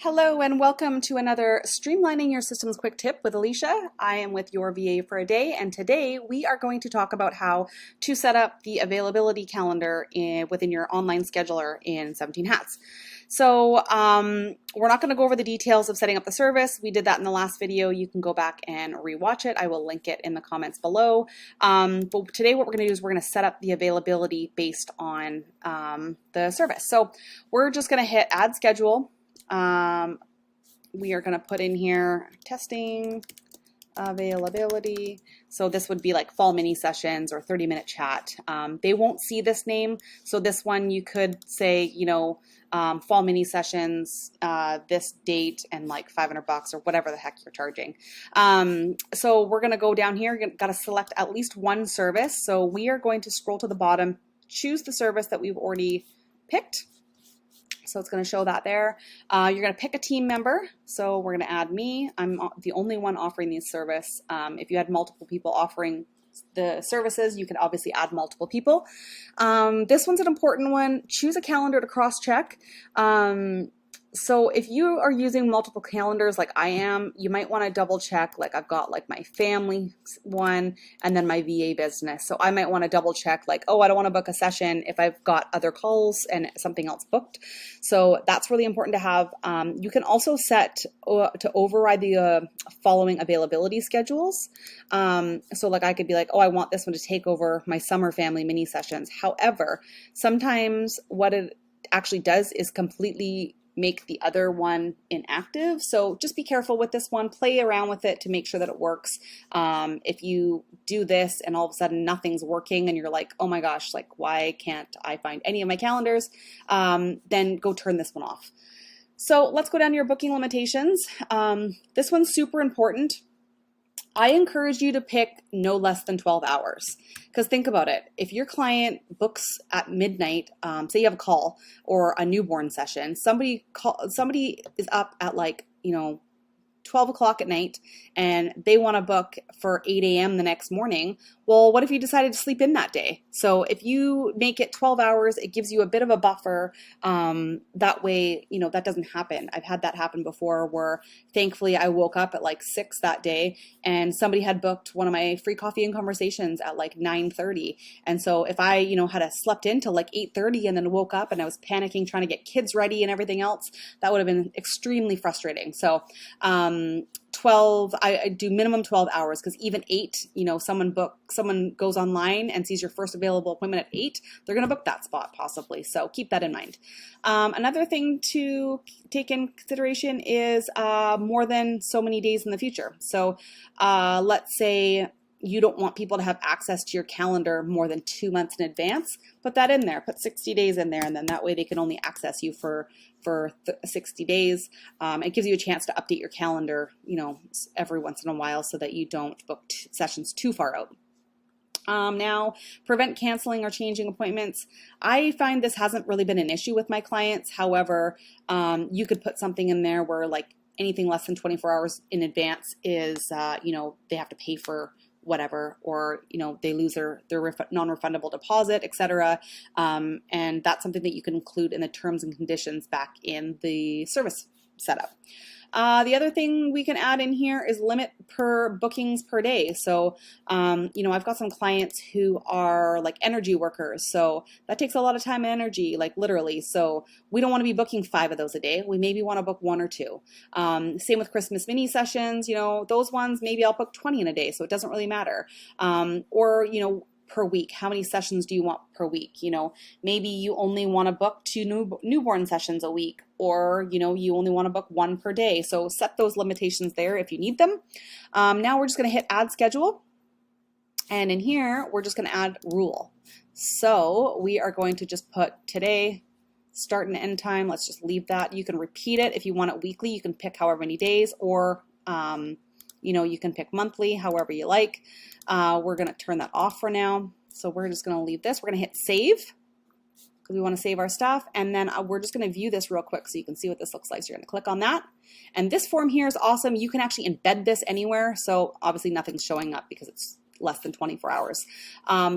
Hello and welcome to another Streamlining Your Systems Quick Tip with Alicia. I am with your VA for a day, and today we are going to talk about how to set up the availability calendar within your online scheduler in 17 Hats. So we're not going to go over the details of setting up the service. We did that in the last video. You can go back and rewatch it. I will link it in the comments below. But today what we're going to do is we're going to set up the availability based on the service. So we're just going to hit Add Schedule. We are going to put in here testing availability. So this would be like fall mini sessions or 30-minute chat. They won't see this name. So this one you could say, fall mini sessions, this date and like $500 or whatever the heck you're charging. So we're going to go down here. You've got to select at least one service. So we are going to scroll to the bottom, choose the service that we've already picked. So it's going to show that there. You're going to pick a team member. So we're going to add me. I'm the only one offering this service. If you had multiple people offering the services, you can obviously add multiple people. This one's an important one. Choose a calendar to cross-check. So if you are using multiple calendars like I am, you might want to double check, like I've got like my family one and then my VA business. So I might want to double check like, oh, I don't want to book a session if I've got other calls and something else booked. So that's really important to have. You can also set to override the following availability schedules. So like I could be like, oh, I want this one to take over my summer family mini sessions. However, sometimes what it actually does is completely make the other one inactive. So just be careful with this one. Play around with it to make sure that it works. If you do this and all of a sudden nothing's working and you're like, oh my gosh, like why can't I find any of my calendars? Then go turn this one off. So let's go down to your booking limitations. This one's super important. I encourage you to pick no less than 12 hours because think about it. If your client books at midnight, say you have a call or a newborn session, somebody is up at 12 o'clock at night and they want to book for 8 a.m. the next morning. Well, what if you decided to sleep in that day? So if you make it 12 hours, it gives you a bit of a buffer. That way, that doesn't happen. I've had that happen before where thankfully I woke up at like 6 that day and somebody had booked one of my free coffee and conversations at like 9:30. And so if I, had slept in till like 8:30 and then woke up and I was panicking trying to get kids ready and everything else, that would have been extremely frustrating. So, 12, I do minimum 12 hours because even 8, someone goes online and sees your first available appointment at 8, they're going to book that spot possibly. So keep that in mind. Another thing to take in consideration is more than so many days in the future. So let's say you don't want people to have access to your calendar more than 2 months in advance, put that in there, put 60 days in there, and then that way they can only access you for 60 days. It gives you a chance to update your calendar, every once in a while so that you don't book sessions too far out. Now, prevent canceling or changing appointments. I find this hasn't really been an issue with my clients. However, you could put something in there where like anything less than 24 hours in advance is, they have to pay for whatever, or they lose their non-refundable deposit, etc. And that's something that you can include in the terms and conditions back in the service setup. The other thing we can add in here is limit per bookings per day. So, I've got some clients who are like energy workers. So that takes a lot of time and energy, like literally. So we don't want to be booking 5 of those a day. We maybe want to book 1 or 2. Same with Christmas mini sessions, those ones, maybe I'll book 20 in a day. So it doesn't really matter. Or, per week, how many sessions do you want per week? Maybe you only want to book 2 newborn sessions a week, or you only want to book 1 per day. So set those limitations there if you need them. Now we're just going to hit add schedule, and in here we're just going to add rule. So we are going to just put today, start and end time. Let's just leave that. You can repeat it if you want it weekly. You can pick however many days, or you can pick monthly, however you like. We're going to turn that off for now. So we're just going to leave this. We're going to hit save because we want to save our stuff. And then we're just going to view this real quick so you can see what this looks like. So you're going to click on that. And this form here is awesome. You can actually embed this anywhere. So obviously nothing's showing up because it's less than 24 hours.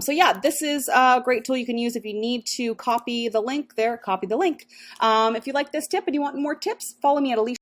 So yeah, this is a great tool you can use if you need to copy the link there, copy the link. If you like this tip and you want more tips, follow me at Alicia